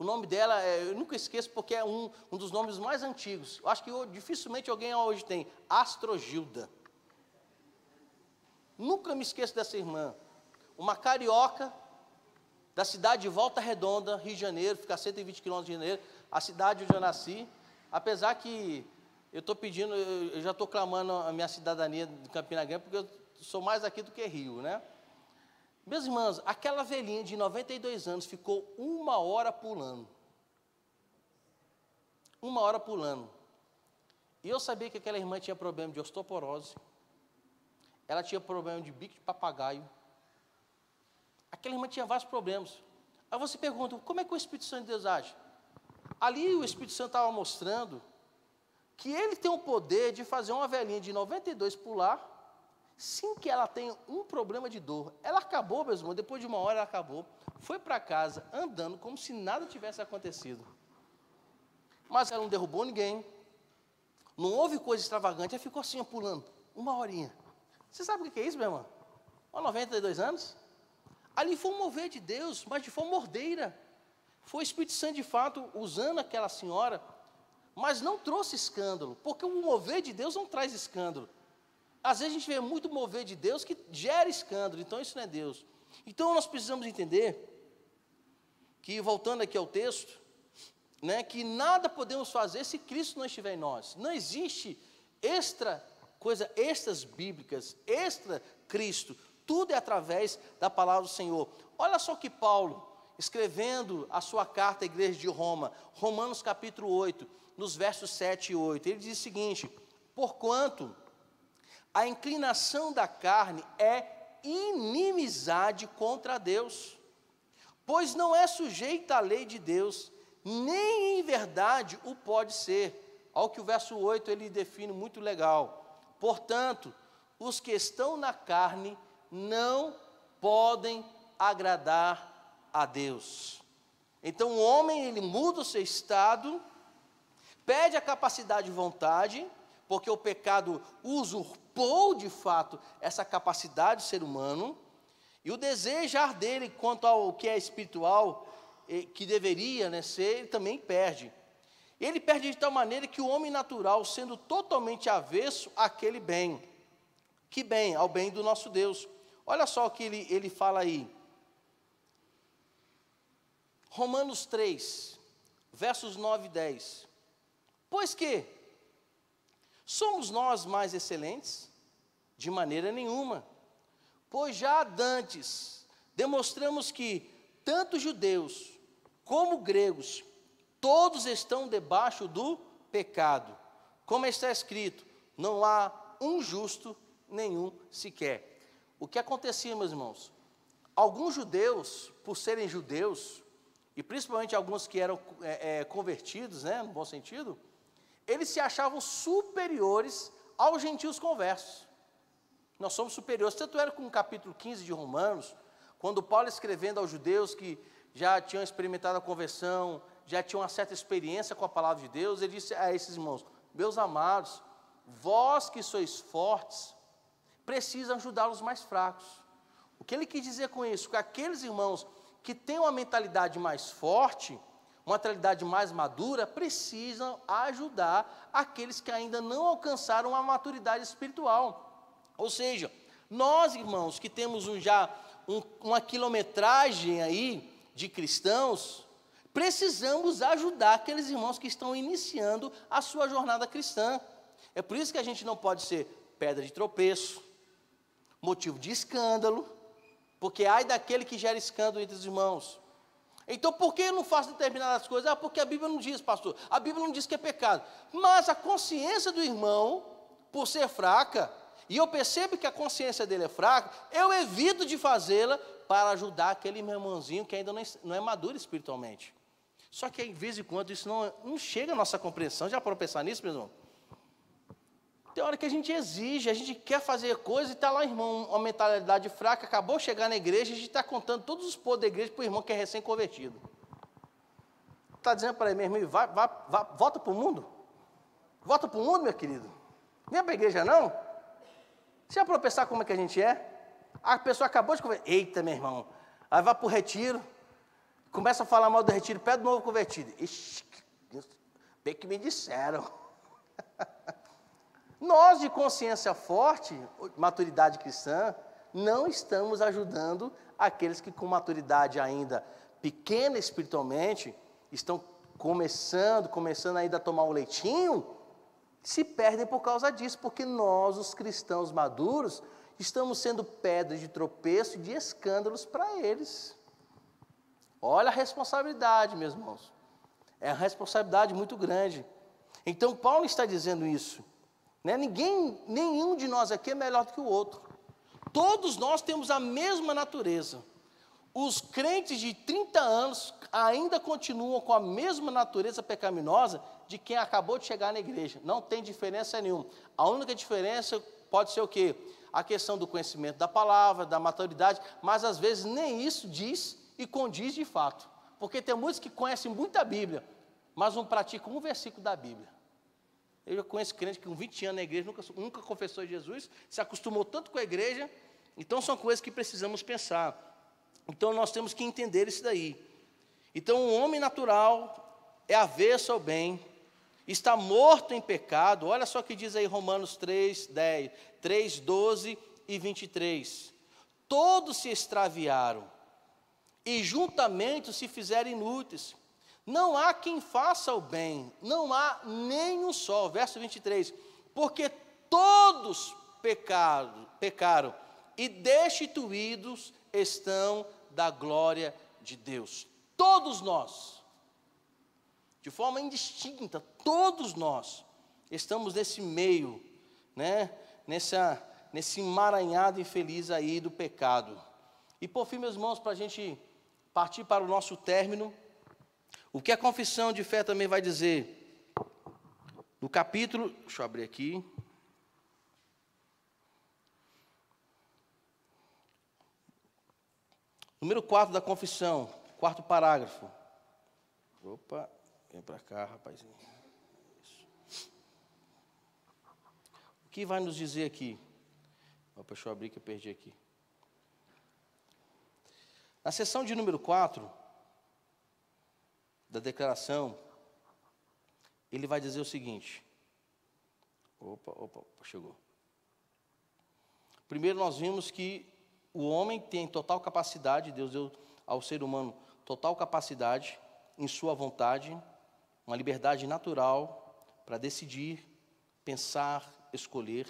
O nome dela, eu nunca esqueço, porque é um dos nomes mais antigos. Eu acho que dificilmente alguém hoje tem. Astrogilda. Nunca me esqueço dessa irmã. Uma carioca, da cidade de Volta Redonda, Rio de Janeiro, fica a 120 quilômetros de Janeiro, a cidade onde eu nasci. Apesar que eu estou pedindo, eu já estou clamando a minha cidadania de Campina Grande, porque eu sou mais aqui do que Rio, né? Meus irmãos, aquela velhinha de 92 anos ficou 1 hora pulando. 1 hora pulando. E eu sabia que aquela irmã tinha problema de osteoporose. Ela tinha problema de bico de papagaio. Aquela irmã tinha vários problemas. Aí você pergunta, como é que o Espírito Santo de Deus age? Ali o Espírito Santo estava mostrando que ele tem o poder de fazer uma velhinha de 92 pular, sem que ela tenha um problema de dor. Ela acabou, meu irmão, depois de 1 hora ela acabou, foi para casa andando como se nada tivesse acontecido. Mas ela não derrubou ninguém, não houve coisa extravagante, ela ficou assim, pulando, 1 horinha. Você sabe o que é isso, meu irmão? Aos 92 anos? Ali foi um mover de Deus, mas de forma ordeira. Foi o Espírito Santo, de fato, usando aquela senhora, mas não trouxe escândalo, porque o mover de Deus não traz escândalo. Às vezes a gente vê muito mover de Deus que gera escândalo, então isso não é Deus. Então nós precisamos entender que, voltando aqui ao texto, né, que nada podemos fazer se Cristo não estiver em nós. Não existe extras bíblicas, extra Cristo. Tudo é através da palavra do Senhor. Olha só que Paulo, escrevendo a sua carta à igreja de Roma, Romanos capítulo 8, nos versos 7 e 8, ele diz o seguinte: porquanto a inclinação da carne é inimizade contra Deus, pois não é sujeita à lei de Deus, nem em verdade o pode ser. Olha o que o verso 8 ele define muito legal. Portanto, os que estão na carne não podem agradar a Deus. Então o homem, ele muda o seu estado, perde a capacidade de vontade, porque o pecado usurpou de fato essa capacidade do ser humano, e o desejar dele quanto ao que é espiritual, que deveria, né, ser, ele também perde. Ele perde de tal maneira que o homem natural, sendo totalmente avesso àquele bem. Que bem? Ao bem do nosso Deus. Olha só o que ele fala aí. Romanos 3, versos 9 e 10. Pois que somos nós mais excelentes? De maneira nenhuma. Pois já dantes demonstramos que tanto judeus como gregos, todos estão debaixo do pecado. Como está escrito, não há um justo, nenhum sequer. O que acontecia, meus irmãos? Alguns judeus, por serem judeus, e principalmente alguns que eram convertidos, né, no bom sentido, eles se achavam superiores aos gentios conversos. Nós somos superiores. Tanto era que no capítulo 15 de Romanos, quando Paulo escrevendo aos judeus que já tinham experimentado a conversão, já tinham uma certa experiência com a palavra de Deus, ele disse a esses irmãos: meus amados, vós que sois fortes, precisam ajudar os mais fracos. O que ele quis dizer com isso? Que aqueles irmãos que têm uma mentalidade mais forte, uma mentalidade mais madura, precisam ajudar aqueles que ainda não alcançaram a maturidade espiritual. Ou seja, nós, irmãos, que temos uma quilometragem aí de cristãos, precisamos ajudar aqueles irmãos que estão iniciando a sua jornada cristã. É por isso que a gente não pode ser pedra de tropeço, motivo de escândalo, porque ai daquele que gera escândalo entre os irmãos. Então, por que eu não faço determinadas coisas? Porque a Bíblia não diz, pastor. A Bíblia não diz que é pecado. Mas a consciência do irmão, por ser fraca, e eu percebo que a consciência dele é fraca, eu evito de fazê-la para ajudar aquele meu irmãozinho que ainda não é maduro espiritualmente. Só que, de vez em quando, isso não chega à nossa compreensão. Já parou para pensar nisso, meu irmão? Tem hora que a gente exige, a gente quer fazer coisa e está lá, irmão, uma mentalidade fraca, acabou de chegar na igreja, a gente está contando todos os podres da igreja para o irmão que é recém-convertido. Está dizendo para ele, meu irmão, volta para o mundo? Volta para o mundo, meu querido? Vem para a igreja, não? Você já parou para pensar como é que a gente é? A pessoa acabou de converter. Eita, meu irmão. Aí vai para o retiro, começa a falar mal do retiro, pede novo convertido. Ixi, bem que me disseram. Nós, de consciência forte, maturidade cristã, não estamos ajudando aqueles que com maturidade ainda pequena espiritualmente, estão começando ainda a tomar o leitinho, se perdem por causa disso, porque nós, os cristãos maduros, estamos sendo pedra de tropeço e de escândalos para eles. Olha a responsabilidade, meus irmãos. É uma responsabilidade muito grande. Então, Paulo está dizendo isso. Né? Nenhum de nós aqui é melhor do que o outro. Todos nós temos a mesma natureza. Os crentes de 30 anos ainda continuam com a mesma natureza pecaminosa de quem acabou de chegar na igreja. Não tem diferença nenhuma. A única diferença pode ser o quê? A questão do conhecimento da palavra, da maturidade, mas às vezes nem isso diz e condiz de fato. Porque tem muitos que conhecem muito a Bíblia, mas não praticam um versículo da Bíblia. Eu já conheço crente que com 20 anos na igreja nunca confessou Jesus, se acostumou tanto com a igreja. Então são coisas que precisamos pensar. Então nós temos que entender isso daí. Então o homem natural é avesso ao bem, está morto em pecado. Olha só o que diz aí Romanos 3, 12 e 23. Todos se extraviaram e juntamente se fizeram inúteis. Não há quem faça o bem, não há nem um só. Verso 23, porque todos pecaram e destituídos estão da glória de Deus. Todos nós, de forma indistinta, todos nós estamos nesse meio, né? Nesse emaranhado infeliz aí do pecado. E por fim, meus irmãos, para a gente partir para o nosso término, o que a confissão de fé também vai dizer? No capítulo, deixa eu abrir aqui. Número 4 da confissão, quarto parágrafo. Opa, vem para cá, rapazinho. Isso. O que vai nos dizer aqui? Opa, deixa eu abrir que eu perdi aqui. Na seção de número 4 da declaração, ele vai dizer o seguinte. Opa, chegou. Primeiro nós vimos que o homem tem total capacidade, Deus deu ao ser humano total capacidade em sua vontade, uma liberdade natural para decidir, pensar, escolher.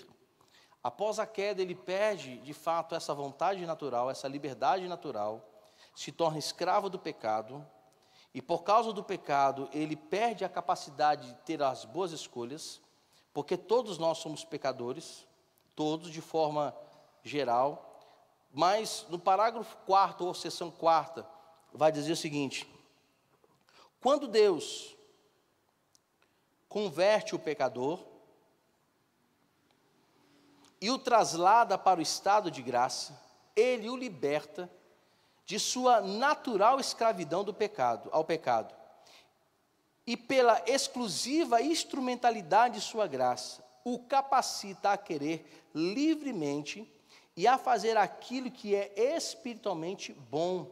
Após a queda, ele perde, de fato, essa vontade natural, essa liberdade natural, se torna escravo do pecado, e por causa do pecado, ele perde a capacidade de ter as boas escolhas, porque todos nós somos pecadores, todos de forma geral. Mas no parágrafo 4º, ou seção 4ª, vai dizer o seguinte: quando Deus converte o pecador e o traslada para o estado de graça, Ele o liberta de sua natural escravidão ao pecado, e pela exclusiva instrumentalidade de sua graça, o capacita a querer livremente e a fazer aquilo que é espiritualmente bom,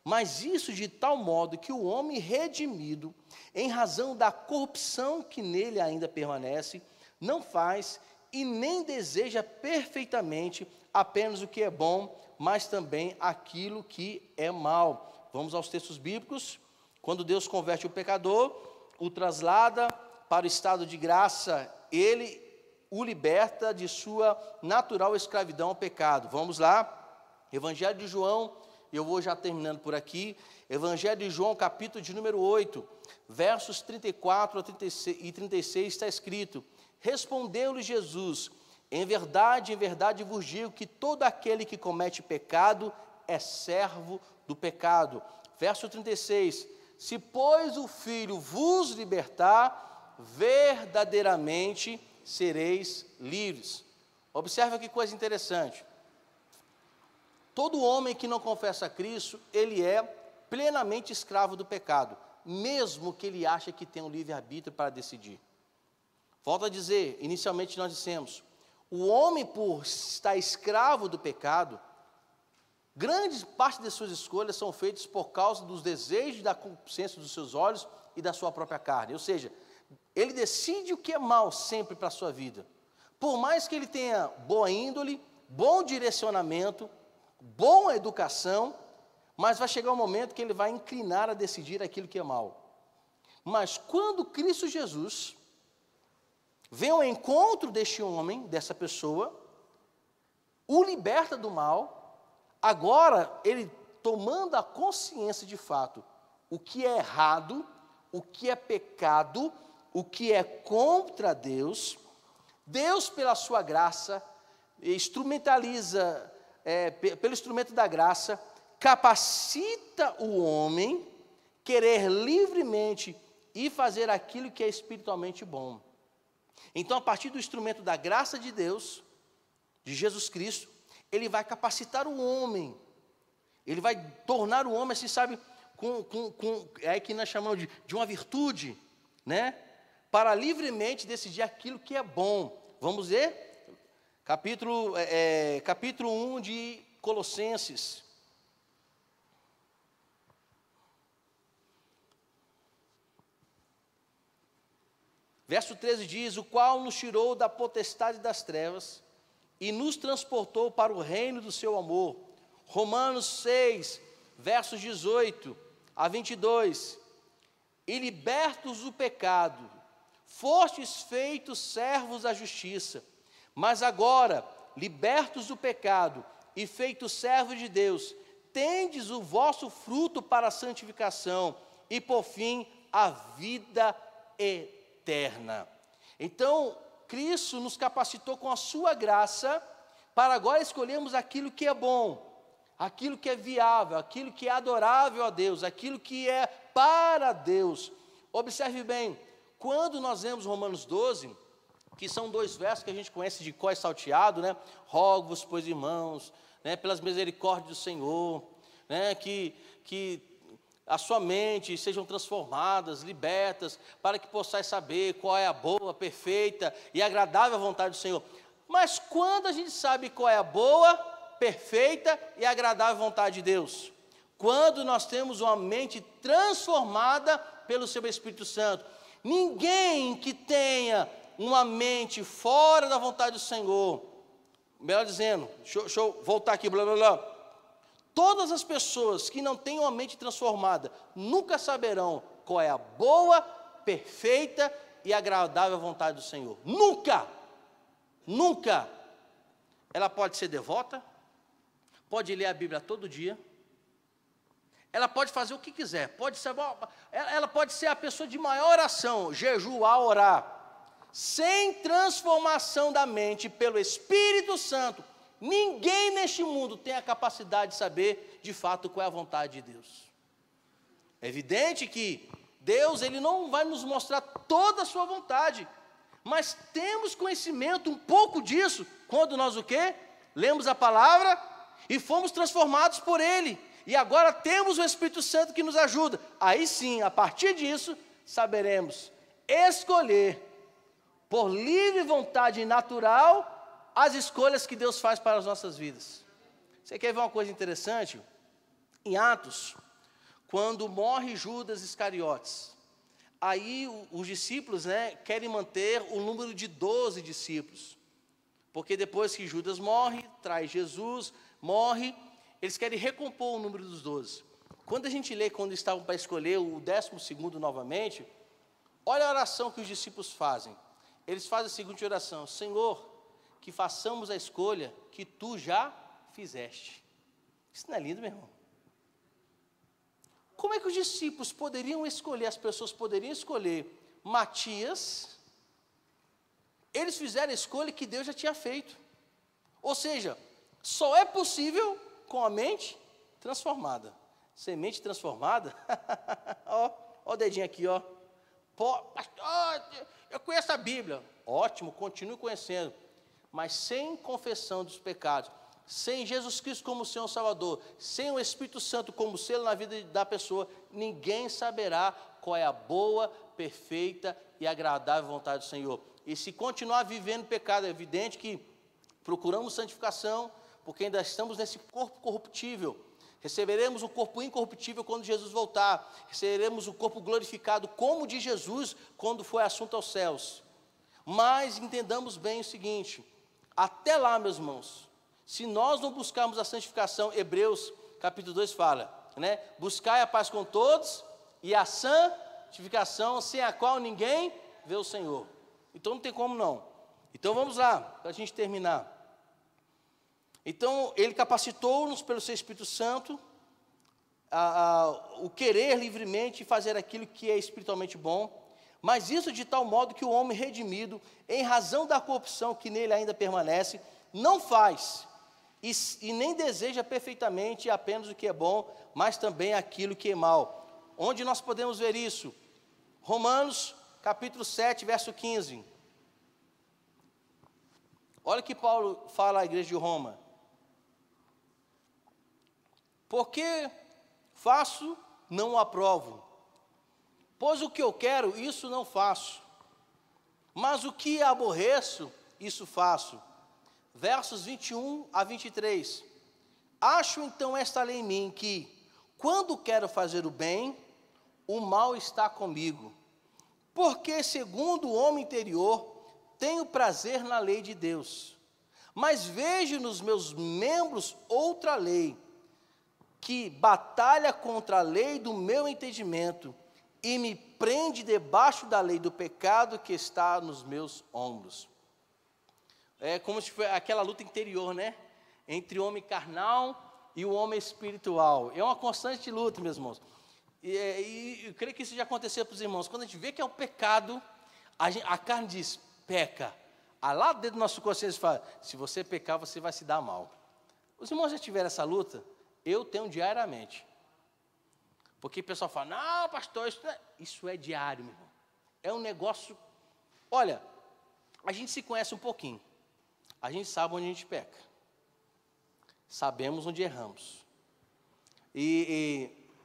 mas isso de tal modo que o homem redimido, em razão da corrupção que nele ainda permanece, não faz e nem deseja perfeitamente apenas o que é bom, mas também aquilo que é mal. Vamos aos textos bíblicos. Quando Deus converte o pecador, o traslada para o estado de graça, Ele o liberta de sua natural escravidão ao pecado. Vamos lá, Evangelho de João, eu vou já terminando por aqui, Evangelho de João, capítulo de número 8, versos 34 e 36, está escrito: respondeu-lhe Jesus, em verdade vos digo que todo aquele que comete pecado é servo do pecado. Verso 36, se pois o Filho vos libertar, verdadeiramente sereis livres. Observa que coisa interessante. Todo homem que não confessa a Cristo, ele é plenamente escravo do pecado, mesmo que ele ache que tem um livre-arbítrio para decidir. Volto a dizer, inicialmente nós dissemos, o homem, por estar escravo do pecado, grande parte de suas escolhas são feitas por causa dos desejos da concupiscência dos seus olhos e da sua própria carne. Ou seja, ele decide o que é mal sempre para a sua vida. Por mais que ele tenha boa índole, bom direcionamento, boa educação, mas vai chegar um momento que ele vai inclinar a decidir aquilo que é mal. Mas quando Cristo Jesus vem ao encontro deste homem, dessa pessoa, o liberta do mal, agora ele tomando a consciência de fato, o que é errado, o que é pecado, o que é contra Deus, Deus pela sua graça, instrumentaliza, pelo instrumento da graça, capacita o homem querer livremente e fazer aquilo que é espiritualmente bom. Então, a partir do instrumento da graça de Deus, de Jesus Cristo, ele vai capacitar o homem, ele vai tornar o homem, assim, sabe, é que nós chamamos de uma virtude, né? Para livremente decidir aquilo que é bom. Vamos ver? Capítulo 1 de Colossenses. Verso 13 diz, o qual nos tirou da potestade das trevas e nos transportou para o reino do seu amor. Romanos 6, versos 18 a 22. e libertos do pecado, fostes feitos servos da justiça. Mas agora, libertos do pecado e feitos servos de Deus, tendes o vosso fruto para a santificação e, por fim, a vida eterna. Então, Cristo nos capacitou com a sua graça para agora escolhermos aquilo que é bom, aquilo que é viável, aquilo que é adorável a Deus, aquilo que é para Deus. Observe bem, quando nós lemos Romanos 12, que são 2 versos que a gente conhece de cor e salteado, né? Rogo-vos, pois, irmãos, né, pelas misericórdias do Senhor, né, que a sua mente sejam transformadas, libertas, para que possais saber qual é a boa, perfeita e agradável vontade do Senhor. Mas quando a gente sabe qual é a boa, perfeita e agradável vontade de Deus? Quando nós temos uma mente transformada pelo seu Espírito Santo. Ninguém que tenha uma mente fora da vontade do Senhor, melhor dizendo, deixa eu voltar aqui, blá blá blá. Todas as pessoas que não têm uma mente transformada nunca saberão qual é a boa, perfeita e agradável vontade do Senhor. Nunca! Nunca! Ela pode ser devota, pode ler a Bíblia todo dia, ela pode fazer o que quiser, ela pode ser a pessoa de maior oração, jejuar, orar. Sem transformação da mente pelo Espírito Santo, ninguém neste mundo tem a capacidade de saber de fato qual é a vontade de Deus. É evidente que Deus, Ele não vai nos mostrar toda a sua vontade, mas temos conhecimento um pouco disso, quando nós o quê? Lemos a palavra e fomos transformados por Ele, e agora temos o Espírito Santo que nos ajuda. Aí sim, a partir disso, saberemos escolher, por livre vontade natural, as escolhas que Deus faz para as nossas vidas. Você quer ver uma coisa interessante? Em Atos, quando morre Judas Iscariotes, aí os discípulos, né, querem manter o número de 12 discípulos, porque depois que Judas morre, traz Jesus, morre, eles querem recompor o número dos 12. Quando a gente lê, quando estavam para escolher o 12º novamente, olha a oração que os discípulos fazem. Eles fazem a seguinte oração: Senhor, que façamos a escolha que Tu já fizeste. Isso não é lindo, meu irmão? Como é que os discípulos poderiam escolher, as pessoas poderiam escolher Matias? Eles fizeram a escolha que Deus já tinha feito. Ou seja, só é possível com a mente transformada. Sem mente transformada, ó o dedinho aqui, ó. Pastor, eu conheço a Bíblia. Ótimo, continue conhecendo. Mas sem confissão dos pecados, sem Jesus Cristo como Senhor Salvador, sem o Espírito Santo como selo na vida da pessoa, ninguém saberá qual é a boa, perfeita e agradável vontade do Senhor. E se continuar vivendo pecado, é evidente que procuramos santificação, porque ainda estamos nesse corpo corruptível. Receberemos o corpo incorruptível quando Jesus voltar. Receberemos o corpo glorificado como de Jesus quando for assunto aos céus. Mas entendamos bem o seguinte: até lá, meus irmãos, se nós não buscarmos a santificação, Hebreus capítulo 2 fala, né? Buscai a paz com todos e a santificação, sem a qual ninguém vê o Senhor. Então não tem como não. Então vamos lá, para a gente terminar. Então Ele capacitou-nos pelo seu Espírito Santo, o querer livremente fazer aquilo que é espiritualmente bom, mas isso de tal modo que o homem redimido, em razão da corrupção que nele ainda permanece, não faz e nem deseja perfeitamente apenas o que é bom, mas também aquilo que é mal. Onde nós podemos ver isso? Romanos capítulo 7, verso 15. Olha o que Paulo fala à igreja de Roma. Porque faço, não aprovo. Pois o que eu quero, isso não faço. Mas o que aborreço, isso faço. Versos 21 a 23. Acho então esta lei em mim, que, quando quero fazer o bem, o mal está comigo. Porque, segundo o homem interior, tenho prazer na lei de Deus. Mas vejo nos meus membros outra lei, que batalha contra a lei do meu entendimento, e me prende debaixo da lei do pecado que está nos meus ombros. É como se fosse aquela luta interior, né? Entre o homem carnal e o homem espiritual. É uma constante luta, meus irmãos. E eu creio que isso já aconteceu para os irmãos. Quando a gente vê que é o pecado, a carne diz, peca. Aí lá dentro do nosso consciência fala, se você pecar, você vai se dar mal. Os irmãos já tiveram essa luta? Eu tenho diariamente. Porque o pessoal fala, não, pastor, isso é diário, meu irmão. É um negócio... Olha, a gente se conhece um pouquinho. A gente sabe onde a gente peca. Sabemos onde erramos.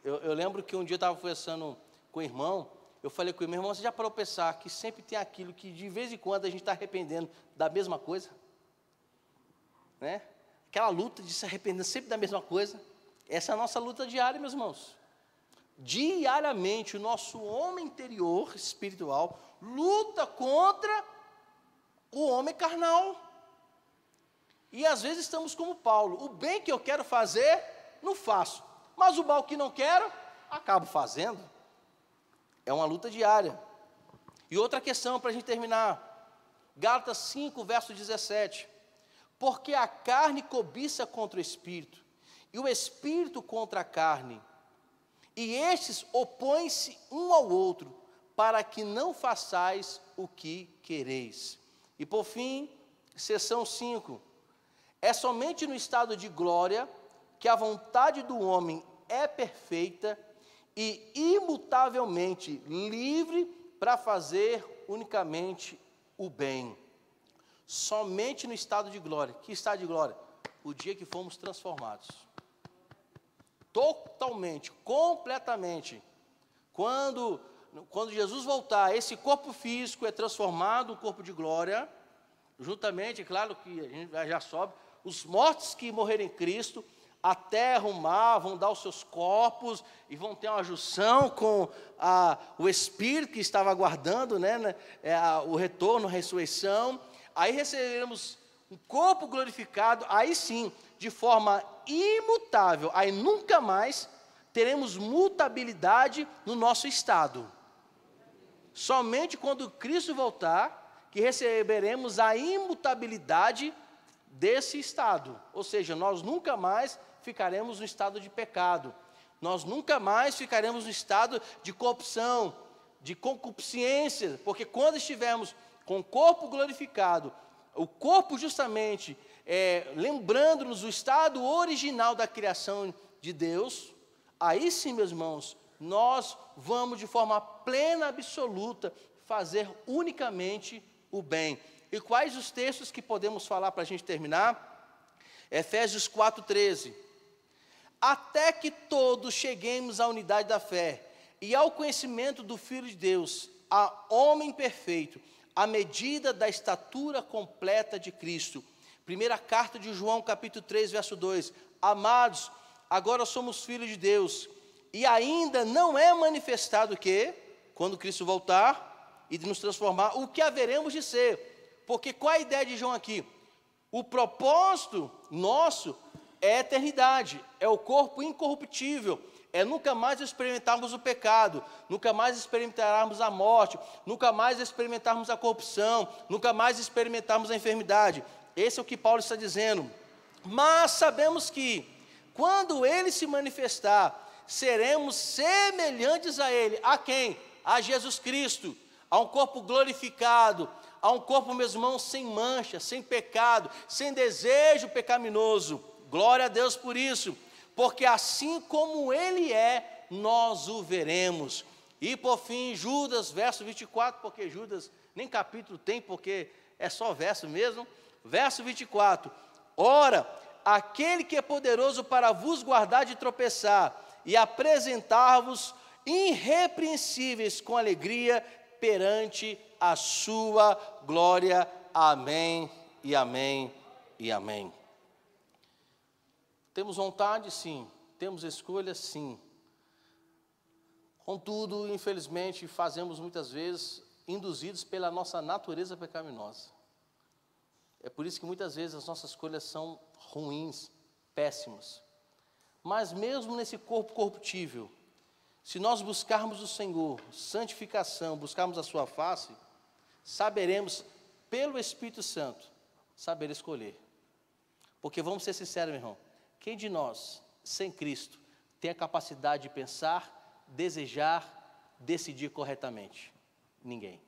Eu lembro que um dia eu estava conversando com o irmão, eu falei com ele, irmão, você já parou para pensar que sempre tem aquilo que de vez em quando a gente está arrependendo da mesma coisa? Né? Aquela luta de se arrepender sempre da mesma coisa. Essa é a nossa luta diária, meus irmãos. Diariamente, o nosso homem interior, espiritual, luta contra o homem carnal. E às vezes estamos como Paulo. O bem que eu quero fazer, não faço. Mas o mal que não quero, acabo fazendo. É uma luta diária. E outra questão para a gente terminar. Gálatas 5, verso 17. Porque a carne cobiça contra o espírito, e o espírito contra a carne. E estes opõem-se um ao outro, para que não façais o que quereis. E por fim, seção 5. É somente no estado de glória que a vontade do homem é perfeita e imutavelmente livre para fazer unicamente o bem. Somente no estado de glória. Que estado de glória? O dia que fomos transformados. Totalmente, completamente. Quando Jesus voltar, esse corpo físico é transformado, o corpo de glória, juntamente, é claro que a gente já sobe, os mortos que morrerem em Cristo, a terra, o mar, vão dar os seus corpos e vão ter uma junção com o Espírito que estava aguardando, o retorno, a ressurreição. Aí receberemos um corpo glorificado, aí sim, de forma imutável, aí nunca mais teremos mutabilidade no nosso estado. Somente quando Cristo voltar, que receberemos a imutabilidade desse estado. Ou seja, nós nunca mais ficaremos no estado de pecado. Nós nunca mais ficaremos no estado de corrupção, de concupiscência, porque quando estivermos com o corpo glorificado, o corpo justamente lembrando-nos do estado original da criação de Deus, aí sim, meus irmãos, nós vamos de forma plena, absoluta, fazer unicamente o bem. E quais os textos que podemos falar para a gente terminar? Efésios 4:13. Até que todos cheguemos à unidade da fé e ao conhecimento do Filho de Deus, a homem perfeito, à medida da estatura completa de Cristo. Primeira carta de João, capítulo 3, verso 2. Amados, agora somos filhos de Deus, e ainda não é manifestado que, quando Cristo voltar e nos transformar, o que haveremos de ser. Porque qual é a ideia de João aqui? O propósito nosso é a eternidade, é o corpo incorruptível, é nunca mais experimentarmos o pecado, nunca mais experimentarmos a morte, nunca mais experimentarmos a corrupção, nunca mais experimentarmos a enfermidade. Esse é o que Paulo está dizendo. Mas sabemos que, quando Ele se manifestar, seremos semelhantes a Ele. A quem? A Jesus Cristo, a um corpo glorificado, a um corpo, meus irmãos, sem mancha, sem pecado, sem desejo pecaminoso. Glória a Deus por isso, porque assim como Ele é, nós o veremos. E por fim, Judas, verso 24, porque Judas nem capítulo tem, porque é só verso mesmo. Verso 24, ora, aquele que é poderoso para vos guardar de tropeçar e apresentar-vos irrepreensíveis com alegria perante a sua glória. Amém, e amém, e amém. Temos vontade? Sim. Temos escolha? Sim. Contudo, infelizmente, fazemos muitas vezes induzidos pela nossa natureza pecaminosa. É por isso que muitas vezes as nossas escolhas são ruins, péssimas. Mas mesmo nesse corpo corruptível, Se nós buscarmos o Senhor, santificação, buscarmos a sua face, saberemos, pelo Espírito Santo, saber escolher. Porque vamos ser sinceros, meu irmão, quem de nós, sem Cristo, tem a capacidade de pensar, desejar, decidir corretamente? Ninguém.